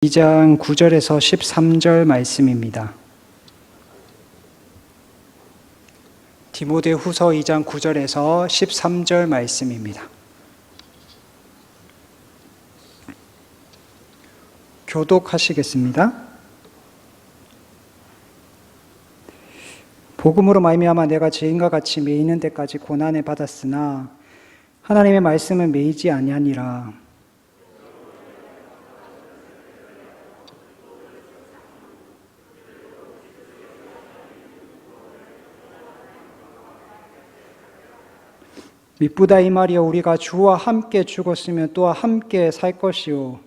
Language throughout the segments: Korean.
2장 9절에서 13절 말씀입니다. 디모데후서 2장 9절에서 13절 말씀입니다. 교독하시겠습니다. 복음으로 말미암아 내가 죄인과 같이 매이는 데까지 고난을 받았으나 하나님의 말씀은 매이지 아니하니라. 미쁘다 이 말이여, 우리가 주와 함께 죽었으면 또한 함께 살 것이요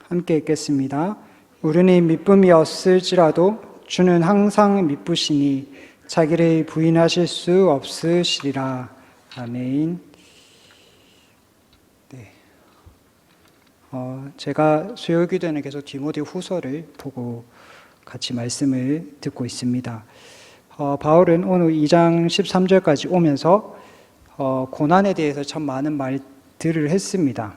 함께 읽겠습니다. 우리는 미쁨이 없을지라도 주는 항상 미쁘시니 자기를 부인하실 수 없으시리라. 아멘. 네. 제가 수요기도에는 계속 디모데후서를 보고 같이 말씀을 듣고 있습니다. 바울은 오늘 2장 13절까지 오면서 고난에 대해서 참 많은 말들을 했습니다.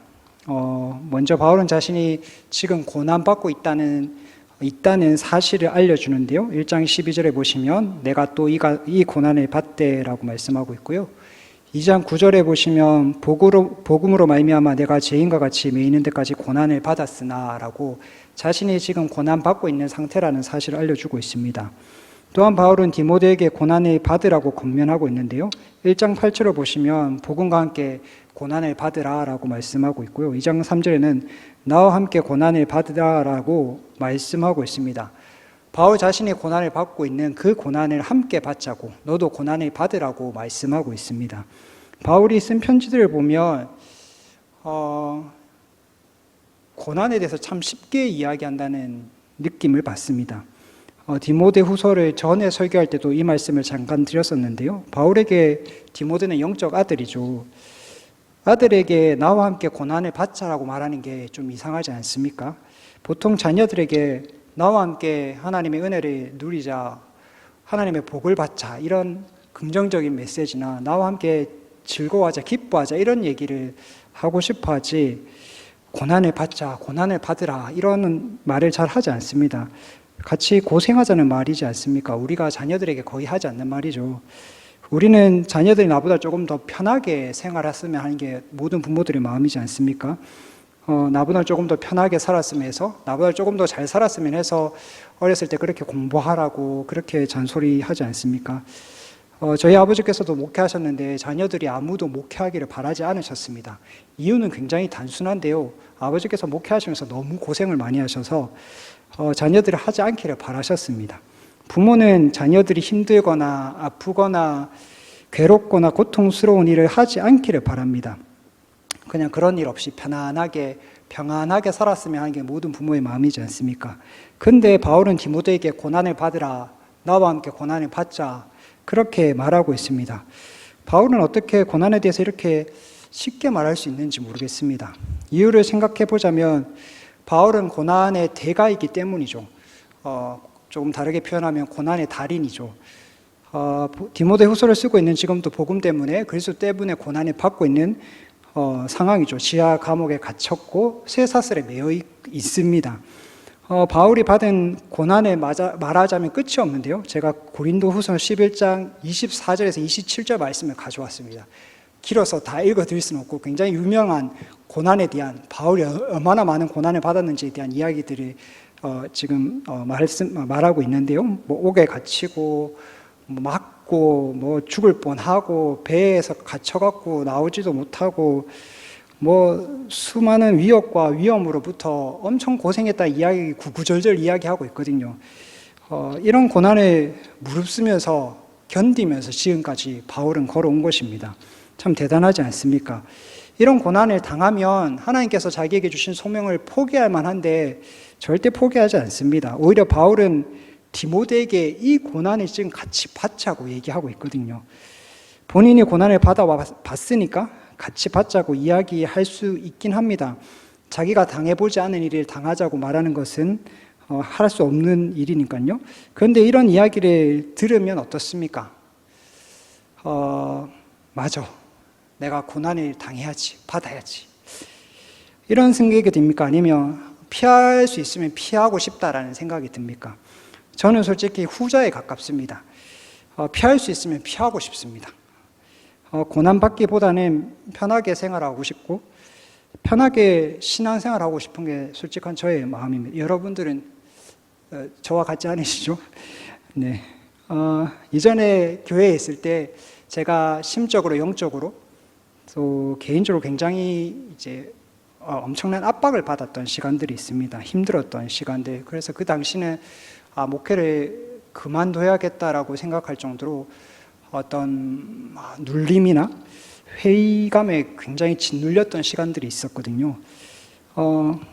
먼저 바울은 자신이 지금 고난받고 있다는 사실을 알려주는데요. 1장 12절에 보시면 내가 또 이 고난을 받대라고 말씀하고 있고요. 2장 9절에 보시면 복음으로 말미암아 내가 죄인과 같이 매이는 데까지 고난을 받았으나 라고 자신이 지금 고난받고 있는 상태라는 사실을 알려주고 있습니다. 또한 바울은 디모데에게 고난을 받으라고 권면하고 있는데요. 1장 8절을 보시면 복음과 함께 고난을 받으라 라고 말씀하고 있고요. 2장 3절에는 나와 함께 고난을 받으라 라고 말씀하고 있습니다. 바울 자신이 고난을 받고 있는 그 고난을 함께 받자고, 너도 고난을 받으라고 말씀하고 있습니다. 바울이 쓴 편지들을 보면 고난에 대해서 참 쉽게 이야기한다는 느낌을 받습니다. 디모데후서를 전에 설교할 때도 이 말씀을 잠깐 드렸었는데요. 바울에게 디모데는 영적 아들이죠. 아들에게 나와 함께 고난을 받자라고 말하는 게 좀 이상하지 않습니까? 보통 자녀들에게 나와 함께 하나님의 은혜를 누리자, 하나님의 복을 받자, 이런 긍정적인 메시지나 나와 함께 즐거워하자, 기뻐하자, 이런 얘기를 하고 싶어 하지, 고난을 받자, 고난을 받으라, 이런 말을 잘 하지 않습니다. 같이 고생하자는 말이지 않습니까? 우리가 자녀들에게 거의 하지 않는 말이죠. 우리는 자녀들이 나보다 조금 더 편하게 생활했으면 하는 게 모든 부모들의 마음이지 않습니까? 나보다 조금 더 편하게 살았으면 해서, 나보다 조금 더 잘 살았으면 해서 어렸을 때 그렇게 공부하라고 그렇게 잔소리하지 않습니까? 저희 아버지께서도 목회하셨는데 자녀들이 아무도 목회하기를 바라지 않으셨습니다. 이유는 굉장히 단순한데요. 아버지께서 목회하시면서 너무 고생을 많이 하셔서 자녀들이 하지 않기를 바라셨습니다. 부모는 자녀들이 힘들거나 아프거나 괴롭거나 고통스러운 일을 하지 않기를 바랍니다. 그냥 그런 일 없이 편안하게 살았으면 하는 게 모든 부모의 마음이지 않습니까? 근데 바울은 디모데에게 고난을 받으라, 나와 함께 고난을 받자, 그렇게 말하고 있습니다. 바울은 어떻게 고난에 대해서 이렇게 쉽게 말할 수 있는지 모르겠습니다. 이유를 생각해 보자면 바울은 고난의 대가이기 때문이죠. 조금 다르게 표현하면 고난의 달인이죠. 디모데후서를 쓰고 있는 지금도 복음 때문에, 그리스도 때문에 고난을 받고 있는 상황이죠. 지하 감옥에 갇혔고 쇠사슬에 매여 있습니다. 바울이 받은 고난에 말하자면 끝이 없는데요. 제가 고린도후서 11장 24절에서 27절 말씀을 가져왔습니다. 길어서 다 읽어드릴 수는 없고 굉장히 유명한 고난에 대한, 바울이 얼마나 많은 고난을 받았는지에 대한 이야기들을 지금 말하고 있는데요. 뭐 옥에 갇히고 맞고 죽을 뻔하고 배에서 갇혀갖고 나오지도 못하고 수많은 위협과 위험으로부터 엄청 고생했다 이야기, 구구절절 이야기하고 있거든요. 이런 고난을 무릅쓰면서 견디면서 지금까지 바울은 걸어온 것입니다. 참 대단하지 않습니까? 이런 고난을 당하면 하나님께서 자기에게 주신 소명을 포기할 만한데 절대 포기하지 않습니다. 오히려 바울은 디모데에게 이 고난을 지금 같이 받자고 얘기하고 있거든요. 본인이 고난을 받아봤으니까 같이 받자고 이야기할 수 있긴 합니다. 자기가 당해보지 않은 일을 당하자고 말하는 것은 할 수 없는 일이니까요. 그런데 이런 이야기를 들으면 어떻습니까? 맞아, 내가 고난을 당해야지, 받아야지, 이런 생각이 듭니까? 아니면 피할 수 있으면 피하고 싶다라는 생각이 듭니까? 저는 솔직히 후자에 가깝습니다. 피할 수 있으면 피하고 싶습니다. 고난받기보다는 편하게 생활하고 싶고 편하게 신앙생활하고 싶은 게 솔직한 저의 마음입니다. 여러분들은 저와 같지 않으시죠? 네. 이전에 교회에 있을 때 제가 심적으로, 영적으로, 또 개인적으로 굉장히 이제 엄청난 압박을 받았던 시간들이 있습니다. 힘들었던 시간들. 그래서 그 당시는 목회를 그만둬야겠다라고 생각할 정도로 어떤 눌림이나 회의감에 굉장히 짓눌렸던 시간들이 있었거든요.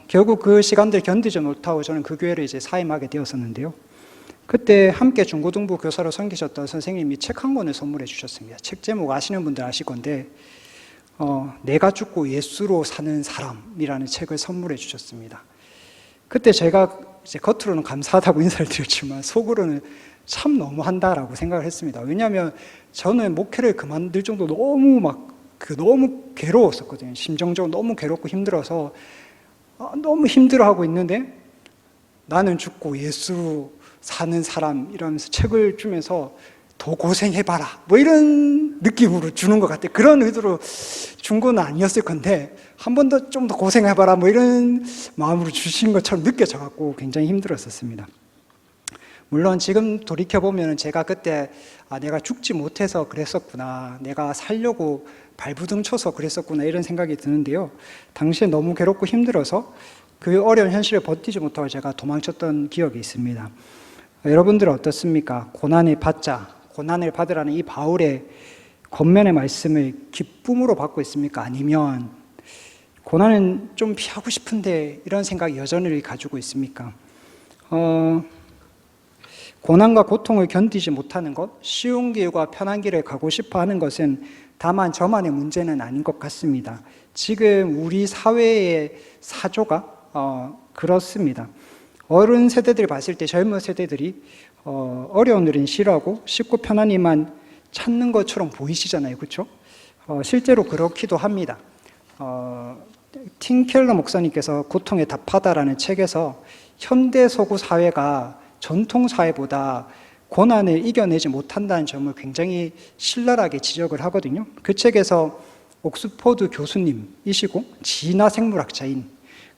결국 그 시간들 견디지 못하고 저는 그 교회를 이제 사임하게 되었었는데요. 그때 함께 중고등부 교사로 섬기셨던 선생님이 책 한 권을 선물해 주셨습니다. 책 제목 아시는 분들 아실 건데 내가 죽고 예수로 사는 사람이라는 책을 선물해 주셨습니다. 그때 제가 이제 겉으로는 감사하다고 인사를 드렸지만 속으로는 참 너무한다라고 생각을 했습니다. 왜냐하면 저는 목회를 그만둘 정도로 너무 괴로웠었거든요. 심정적으로 너무 괴롭고 힘들어서 너무 힘들어하고 있는데 나는 죽고 예수로 사는 사람 이러면서 책을 주면서 더 고생해봐라 뭐 이런 느낌으로 주는 것 같아요. 그런 의도로 준 건 아니었을 건데 한 번 더 좀 더 고생해봐라 뭐 이런 마음으로 주신 것처럼 느껴져갖고 굉장히 힘들었었습니다. 물론 지금 돌이켜보면 제가 그때 내가 죽지 못해서 그랬었구나, 내가 살려고 발부둥 쳐서 그랬었구나 이런 생각이 드는데요. 당시에 너무 괴롭고 힘들어서 그 어려운 현실을 버티지 못하고 제가 도망쳤던 기억이 있습니다. 여러분들은 어떻습니까? 고난을 받으라는 이 바울의 권면의 말씀을 기쁨으로 받고 있습니까? 아니면 고난은 좀 피하고 싶은데 이런 생각 여전히 가지고 있습니까? 고난과 고통을 견디지 못하는 것, 쉬운 길과 편한 길을 가고 싶어 하는 것은 다만 저만의 문제는 아닌 것 같습니다. 지금 우리 사회의 사조가 그렇습니다. 어른 세대들을 봤을 때 젊은 세대들이 어려운 일은 싫어하고 쉽고 편한 일만 찾는 것처럼 보이시잖아요. 그렇죠? 실제로 그렇기도 합니다. 팀 켈러 목사님께서 고통의 답하다라는 책에서 현대 서구 사회가 전통 사회보다 고난을 이겨내지 못한다는 점을 굉장히 신랄하게 지적을 하거든요. 그 책에서 옥스퍼드 교수님이시고 진화 생물학자인,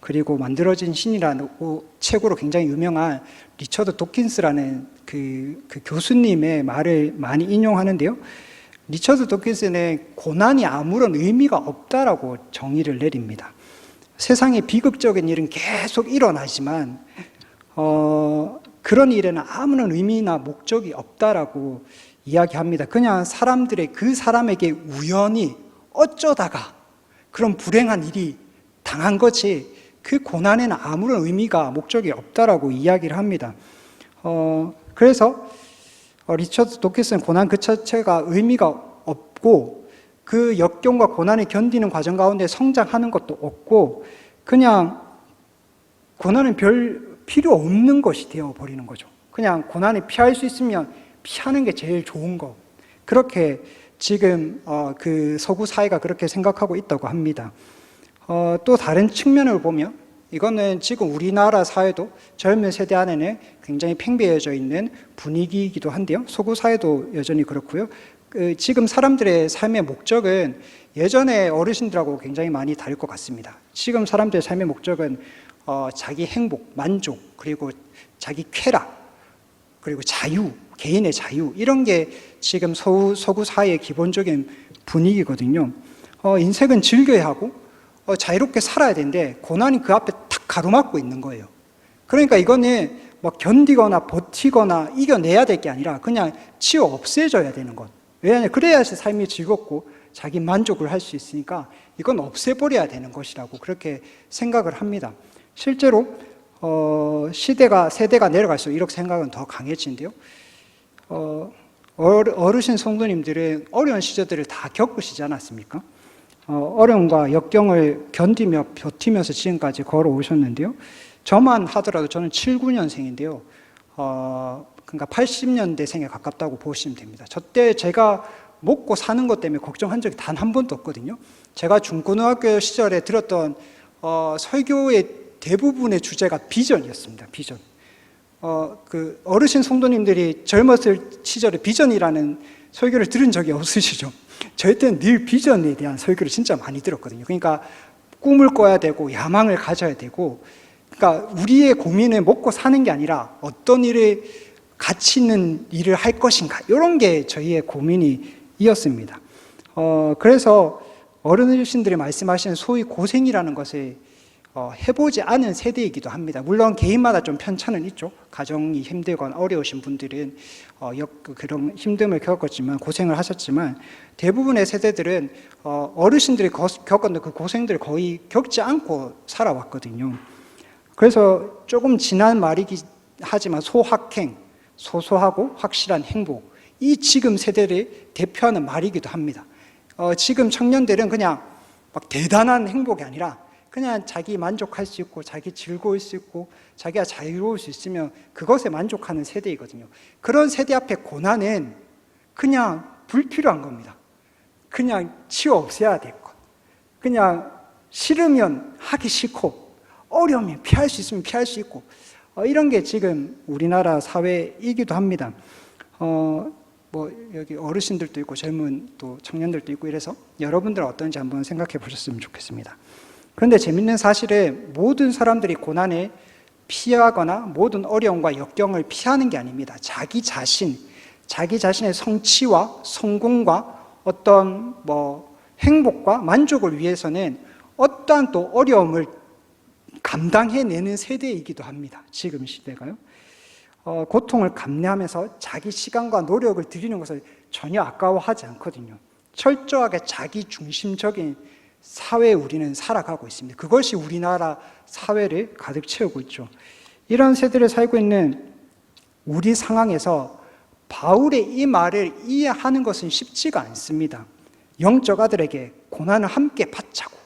그리고 만들어진 신이라는 책으로 굉장히 유명한 리처드 도킨스라는 그 교수님의 말을 많이 인용하는데요. 리처드 도킨스는 고난이 아무런 의미가 없다라고 정의를 내립니다. 세상에 비극적인 일은 계속 일어나지만 그런 일에는 아무런 의미나 목적이 없다라고 이야기합니다. 그냥 그 사람에게 우연히 어쩌다가 그런 불행한 일이 당한 거지 그 고난에는 아무런 의미가 목적이 없다라고 이야기를 합니다. 그래서 리처드 도킨스는 고난 그 자체가 의미가 없고 그 역경과 고난을 견디는 과정 가운데 성장하는 것도 없고 그냥 고난은 별 필요 없는 것이 되어버리는 거죠. 그냥 고난을 피할 수 있으면 피하는 게 제일 좋은 거. 그렇게 지금 그 서구 사회가 그렇게 생각하고 있다고 합니다. 또 다른 측면을 보면 이거는 지금 우리나라 사회도 젊은 세대 안에는 굉장히 팽배해져 있는 분위기이기도 한데요. 서구 사회도 여전히 그렇고요. 지금 사람들의 삶의 목적은 예전에 어르신들하고 굉장히 많이 다를 것 같습니다. 지금 사람들의 삶의 목적은 자기 행복, 만족, 그리고 자기 쾌락, 그리고 자유, 개인의 자유, 이런 게 지금 서구 사회의 기본적인 분위기거든요. 인생은 즐겨야 하고 자유롭게 살아야 되는데 고난이 그 앞에 탁 가로막고 있는 거예요. 그러니까 이거는 뭐 견디거나 버티거나 이겨내야 될 게 아니라 그냥 치워 없애져야 되는 것. 왜냐하면 그래야지 삶이 즐겁고 자기 만족을 할 수 있으니까 이건 없애버려야 되는 것이라고 그렇게 생각을 합니다. 실제로 세대가 내려갈수록 이렇게 생각은 더 강해지는데요. 어르신 성도님들은 어려운 시절들을 다 겪으시지 않았습니까? 어려움과 역경을 견디며 버티면서 지금까지 걸어오셨는데요. 저만 하더라도 저는 79년생인데요. 그러니까 80년대생에 가깝다고 보시면 됩니다. 저때 제가 먹고 사는 것 때문에 걱정한 적이 단 한 번도 없거든요. 제가 중고등학교 시절에 들었던 설교의 대부분의 주제가 비전이었습니다. 비전. 그 어르신 성도님들이 젊었을 시절에 비전이라는 설교를 들은 적이 없으시죠? 저희 때는 늘 비전에 대한 설교를 진짜 많이 들었거든요. 그러니까 꿈을 꿔야 되고 야망을 가져야 되고, 그러니까 우리의 고민은 먹고 사는 게 아니라 어떤 일을 가치 있는 일을 할 것인가, 이런 게 저희의 고민이었습니다. 그래서 어르신들이 말씀하시는 소위 고생이라는 것을 해보지 않은 세대이기도 합니다. 물론 개인마다 좀 편차는 있죠. 가정이 힘들거나 어려우신 분들은 그런 힘듦을 겪었지만, 고생을 하셨지만, 대부분의 세대들은 어르신들이 겪었던 그 고생들을 거의 겪지 않고 살아왔거든요. 그래서 조금 지난 말이긴 하지만 소확행, 소소하고 확실한 행복, 이 지금 세대를 대표하는 말이기도 합니다. 지금 청년들은 그냥 막 대단한 행복이 아니라 그냥 자기 만족할 수 있고, 자기 즐거울 수 있고, 자기가 자유로울 수 있으면 그것에 만족하는 세대이거든요. 그런 세대 앞에 고난은 그냥 불필요한 겁니다. 그냥 치워 없애야 될 것. 그냥 싫으면 하기 싫고, 어려우면 피할 수 있으면 피할 수 있고, 이런 게 지금 우리나라 사회이기도 합니다. 여기 어르신들도 있고 젊은 또 청년들도 있고 이래서 여러분들은 어떤지 한번 생각해 보셨으면 좋겠습니다. 그런데 재밌는 사실은 모든 사람들이 고난을 피하거나 모든 어려움과 역경을 피하는 게 아닙니다. 자기 자신의 성취와 성공과 어떤 행복과 만족을 위해서는 어떠한 또 어려움을 감당해내는 세대이기도 합니다. 지금 시대가요. 고통을 감내하면서 자기 시간과 노력을 들이는 것을 전혀 아까워하지 않거든요. 철저하게 자기 중심적인 사회에 우리는 살아가고 있습니다. 그것이 우리나라 사회를 가득 채우고 있죠. 이런 세대를 살고 있는 우리 상황에서 바울의 이 말을 이해하는 것은 쉽지가 않습니다. 영적 아들에게 고난을 함께 받자고,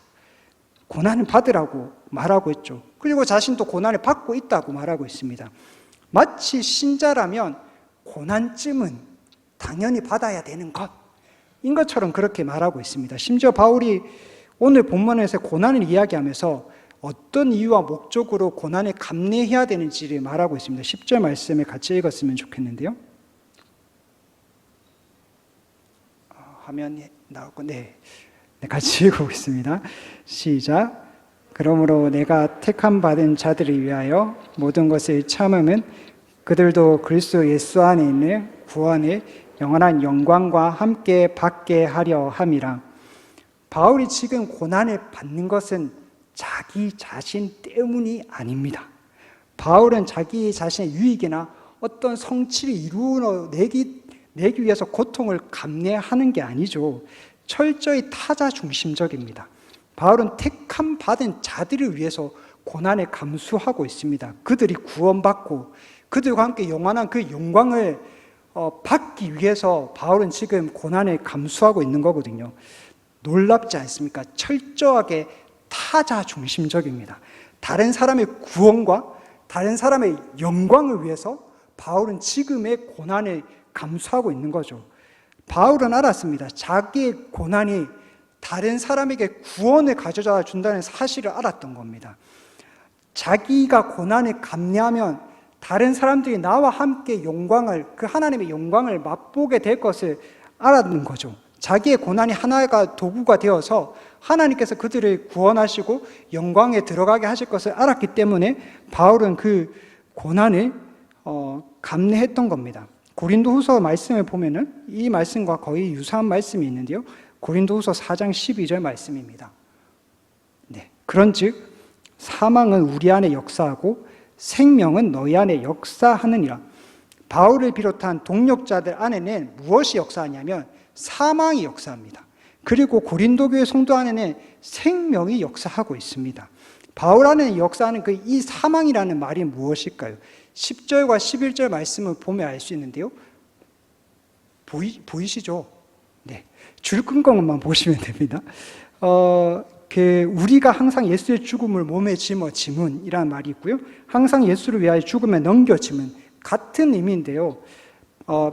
고난을 받으라고 말하고 있죠. 그리고 자신도 고난을 받고 있다고 말하고 있습니다. 마치 신자라면 고난쯤은 당연히 받아야 되는 것인 것처럼 그렇게 말하고 있습니다. 심지어 바울이 오늘 본문에서 고난을 이야기하면서 어떤 이유와 목적으로 고난을 감내해야 되는지를 말하고 있습니다. 10절 말씀을 같이 읽었으면 좋겠는데요. 화면이 나오고, 네, 같이 읽어보겠습니다. 시작. 그러므로 내가 택함 받은 자들을 위하여 모든 것을 참음은 그들도 그리스도 예수 안에 있는 구원의 영원한 영광과 함께 받게 하려 함이라. 바울이 지금 고난을 받는 것은 자기 자신 때문이 아닙니다. 바울은 자기 자신의 유익이나 어떤 성취를 이루어내기 위해서 고통을 감내하는 게 아니죠. 철저히 타자 중심적입니다. 바울은 택함 받은 자들을 위해서 고난을 감수하고 있습니다. 그들이 구원받고 그들과 함께 영원한 그 영광을 받기 위해서 바울은 지금 고난을 감수하고 있는 거거든요. 놀랍지 않습니까? 철저하게 타자 중심적입니다. 다른 사람의 구원과 다른 사람의 영광을 위해서 바울은 지금의 고난을 감수하고 있는 거죠. 바울은 알았습니다. 자기의 고난이 다른 사람에게 구원을 가져다 준다는 사실을 알았던 겁니다. 자기가 고난을 감내하면 다른 사람들이 나와 함께 그 하나님의 영광을 맛보게 될 것을 알았는 거죠. 자기의 고난이 하나가 도구가 되어서 하나님께서 그들을 구원하시고 영광에 들어가게 하실 것을 알았기 때문에 바울은 그 고난을 감내했던 겁니다. 고린도후서 말씀을 보면은 이 말씀과 거의 유사한 말씀이 있는데요. 고린도후서 4장 12절 말씀입니다. 네, 그런즉 사망은 우리 안에 역사하고 생명은 너희 안에 역사하느니라. 바울을 비롯한 동역자들 안에는 무엇이 역사하냐면 사망이 역사합니다. 그리고 고린도 교회 성도 안에는 생명이 역사하고 있습니다. 바울 안에 역사하는 이 사망이라는 말이 무엇일까요? 10절과 11절 말씀을 보면 알 수 있는데요. 보이시죠? 네, 줄 끈 것만 보시면 됩니다. 우리가 항상 예수의 죽음을 몸에 짊어 짐은 이라는 말이 있고요. 항상 예수를 위하여 죽음에 넘겨 짐은 같은 의미인데요.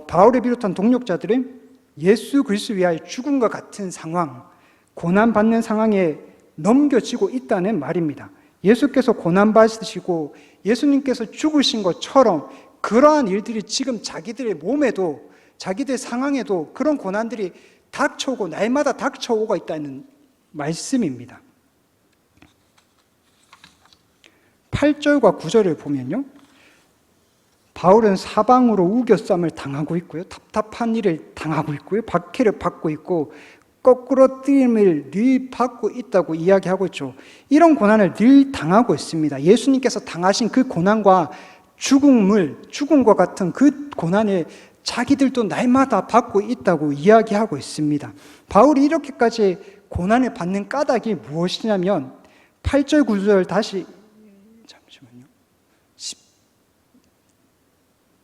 바울을 비롯한 동역자들은 예수 그리스도 위하여 죽음과 같은 상황, 고난받는 상황에 넘겨지고 있다는 말입니다. 예수께서 고난받으시고 예수님께서 죽으신 것처럼 그러한 일들이 지금 자기들의 몸에도, 자기들의 상황에도 그런 고난들이 닥쳐오고 날마다 닥쳐오고 있다는 말씀입니다. 8절과 9절을 보면요, 바울은 사방으로 우겨쌈을 당하고 있고요, 답답한 일을 당하고 있고요, 박해를 받고 있고 거꾸로 뜨임을 늘 받고 있다고 이야기하고 있죠. 이런 고난을 늘 당하고 있습니다. 예수님께서 당하신 그 고난과 죽음과 같은 그 고난을 자기들도 날마다 받고 있다고 이야기하고 있습니다. 바울이 이렇게까지 고난을 받는 까닭이 무엇이냐면 8절, 9절 다시 잠시만요.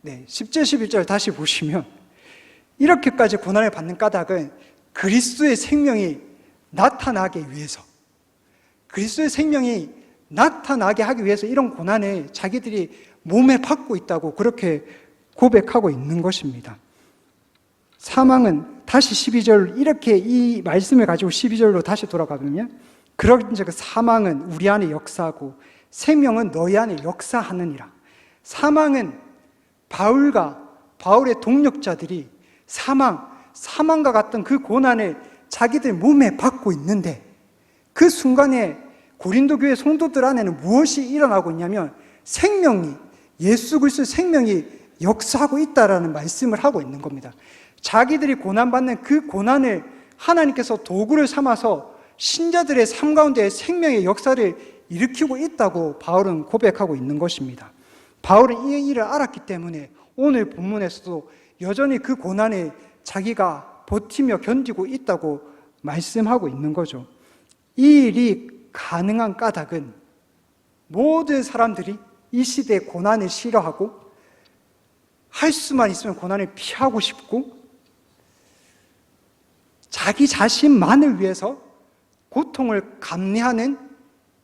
10절, 11절 다시 보시면 이렇게까지 고난을 받는 까닭은 그리스도의 생명이 나타나게 위해서, 그리스도의 생명이 나타나게 하기 위해서 이런 고난을 자기들이 몸에 받고 있다고 그렇게 고백하고 있는 것입니다. 사망은 다시 12절, 이렇게 이 말씀을 가지고 12절로 다시 돌아가면, 그런즉 사망은 우리 안에 역사하고 생명은 너희 안에 역사하느니라. 사망은 바울과 바울의 동력자들이 사망과 같은 그 고난을 자기들 몸에 받고 있는데, 그 순간에 고린도 교회 성도들 안에는 무엇이 일어나고 있냐면 생명이, 예수 그리스도의 생명이 역사하고 있다라는 말씀을 하고 있는 겁니다. 자기들이 고난받는 그 고난을 하나님께서 도구를 삼아서 신자들의 삶 가운데 생명의 역사를 일으키고 있다고 바울은 고백하고 있는 것입니다. 바울은 이 일을 알았기 때문에 오늘 본문에서도 여전히 그 고난에 자기가 버티며 견디고 있다고 말씀하고 있는 거죠. 이 일이 가능한 까닭은 모든 사람들이 이 시대의 고난을 싫어하고 할 수만 있으면 고난을 피하고 싶고 자기 자신만을 위해서 고통을 감내하는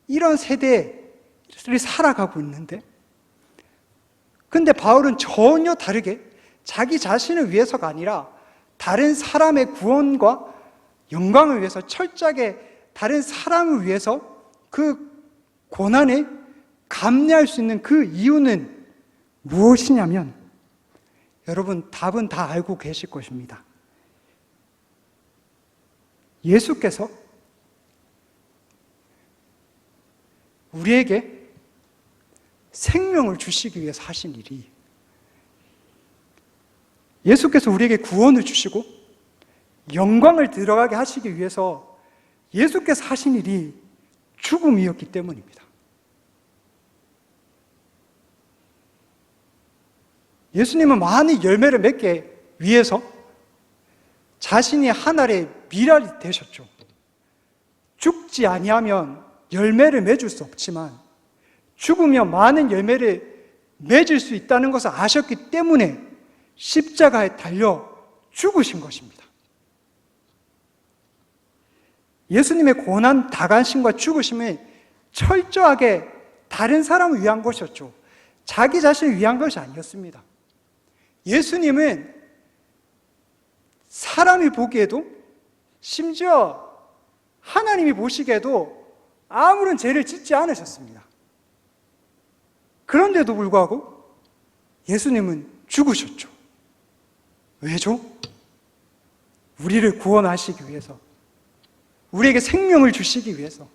이런 세대를 살아가고 있는데, 근데 바울은 전혀 다르게 자기 자신을 위해서가 아니라 다른 사람의 구원과 영광을 위해서, 철저하게 다른 사람을 위해서 그 고난에 감내할 수 있는 그 이유는 무엇이냐면, 여러분 답은 다 알고 계실 것입니다. 예수께서 우리에게 생명을 주시기 위해서 하신 일이, 예수께서 우리에게 구원을 주시고 영광을 들어가게 하시기 위해서 예수께서 하신 일이 죽음이었기 때문입니다. 예수님은 많은 열매를 맺기 위해서 자신이 하늘의 미랄이 되셨죠. 죽지 아니하면 열매를 맺을 수 없지만 죽으면 많은 열매를 맺을 수 있다는 것을 아셨기 때문에 십자가에 달려 죽으신 것입니다. 예수님의 고난 다간심과 죽으심은 철저하게 다른 사람을 위한 것이었죠. 자기 자신을 위한 것이 아니었습니다. 예수님은 사람이 보기에도, 심지어 하나님이 보시기에도 아무런 죄를 짓지 않으셨습니다. 그런데도 불구하고 예수님은 죽으셨죠. 왜죠? 우리를 구원하시기 위해서, 우리에게 생명을 주시기 위해서,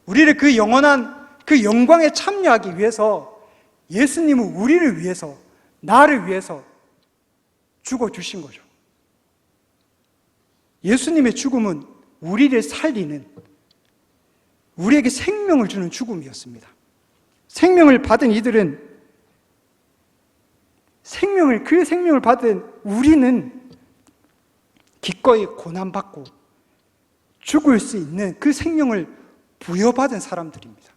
우리를 그 영원한 그 영광에 참여하기 위해서 예수님은 우리를 위해서, 나를 위해서 죽어주신 거죠. 예수님의 죽음은 우리를 살리는, 우리에게 생명을 주는 죽음이었습니다. 생명을 받은 이들은, 그 생명을 받은 우리는 기꺼이 고난받고 죽을 수 있는 그 생명을 부여받은 사람들입니다.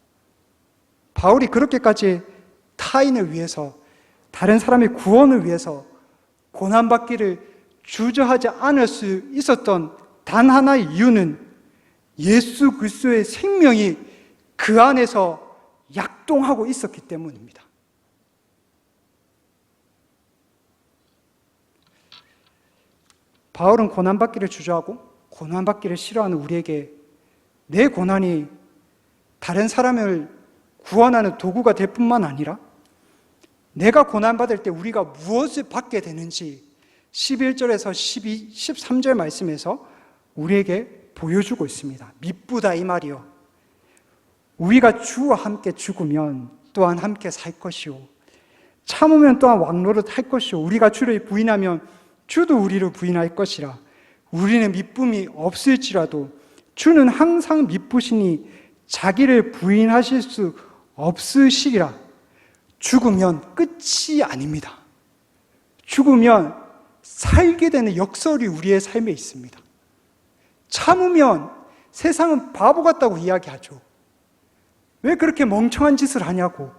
바울이 그렇게까지 타인을 위해서, 다른 사람의 구원을 위해서 고난받기를 주저하지 않을 수 있었던 단 하나의 이유는 예수 그리스도의 생명이 그 안에서 약동하고 있었기 때문입니다. 바울은 고난받기를 주저하고 고난받기를 싫어하는 우리에게 내 고난이 다른 사람을 구원하는 도구가 될 뿐만 아니라 내가 고난받을 때 우리가 무엇을 받게 되는지 11절에서 13절 말씀에서 우리에게 보여주고 있습니다. 미쁘다 이 말이요. 우리가 주와 함께 죽으면 또한 함께 살 것이요. 참으면 또한 왕노릇 할 것이요. 우리가 주를 부인하면 주도 우리를 부인할 것이라. 우리는 미쁨이 없을지라도 주는 항상 미쁘시니 자기를 부인하실 수 없으시리라. 죽으면 끝이 아닙니다. 죽으면 살게 되는 역설이 우리의 삶에 있습니다. 참으면 세상은 바보 같다고 이야기하죠. 왜 그렇게 멍청한 짓을 하냐고,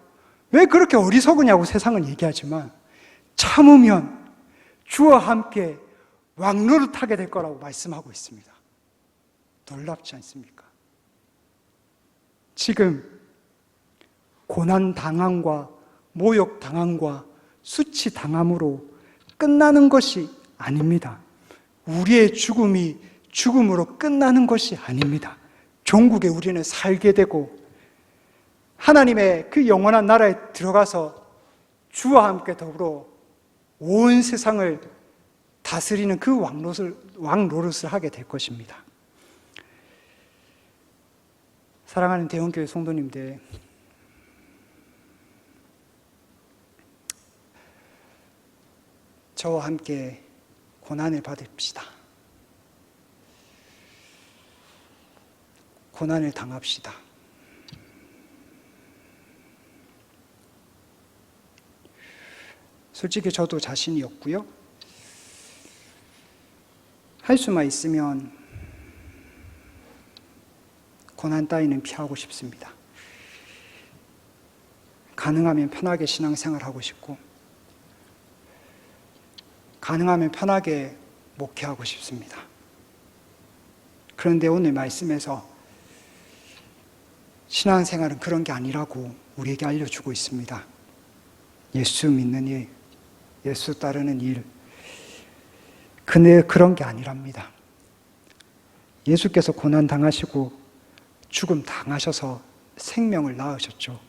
왜 그렇게 어리석으냐고 세상은 얘기하지만 참으면 주와 함께 왕노릇하게 될 거라고 말씀하고 있습니다. 놀랍지 않습니까? 지금 고난당함과 모욕당함과 수치당함으로 끝나는 것이 아닙니다. 우리의 죽음이 죽음으로 끝나는 것이 아닙니다. 종국에 우리는 살게 되고 하나님의 그 영원한 나라에 들어가서 주와 함께 더불어 온 세상을 다스리는 그 왕노릇을 하게 될 것입니다. 사랑하는 대원교회 성도님들, 저와 함께 고난을 받읍시다. 고난을 당합시다. 솔직히 저도 자신이 없고요. 할 수만 있으면 고난 따위는 피하고 싶습니다. 가능하면 편하게 신앙생활하고 싶고 가능하면 편하게 목회하고 싶습니다. 그런데 오늘 말씀에서 신앙생활은 그런 게 아니라고 우리에게 알려주고 있습니다. 예수 믿는 일, 예수 따르는 일, 그런 게 아니랍니다. 예수께서 고난 당하시고 죽음 당하셔서 생명을 낳으셨죠.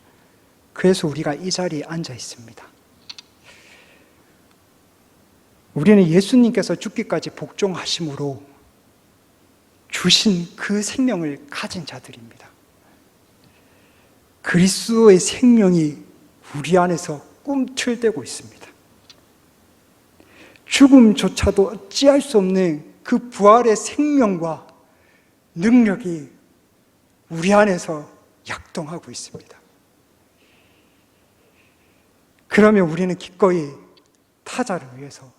그래서 우리가 이 자리에 앉아 있습니다. 우리는 예수님께서 죽기까지 복종하심으로 주신 그 생명을 가진 자들입니다. 그리스도의 생명이 우리 안에서 꿈틀대고 있습니다. 죽음조차도 어찌할 수 없는 그 부활의 생명과 능력이 우리 안에서 약동하고 있습니다. 그러면 우리는 기꺼이 타자를 위해서,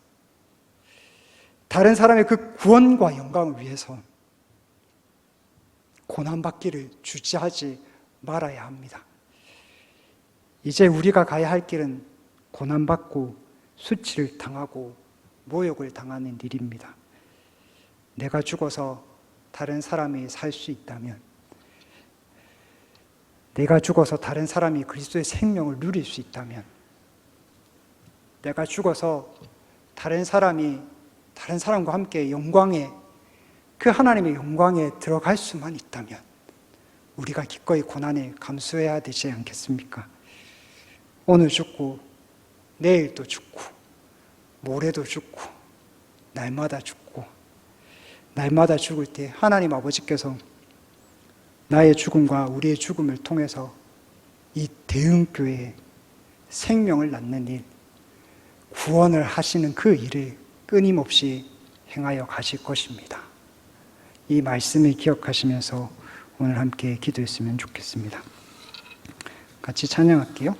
다른 사람의 그 구원과 영광을 위해서 고난받기를 주저하지 말아야 합니다. 이제 우리가 가야 할 길은 고난받고 수치를 당하고 모욕을 당하는 일입니다. 내가 죽어서 다른 사람이 살 수 있다면, 내가 죽어서 다른 사람이 그리스도의 생명을 누릴 수 있다면, 내가 죽어서 다른 사람과 함께 영광에, 그 하나님의 영광에 들어갈 수만 있다면 우리가 기꺼이 고난을 감수해야 되지 않겠습니까? 오늘 죽고 내일도 죽고 모레도 죽고 날마다 죽고, 날마다 죽을 때 하나님 아버지께서 나의 죽음과 우리의 죽음을 통해서 이 대흥교회에 생명을 낳는 일, 구원을 하시는 그 일을 끊임없이 행하여 가실 것입니다. 이 말씀을 기억하시면서 오늘 함께 기도했으면 좋겠습니다. 같이 찬양할게요.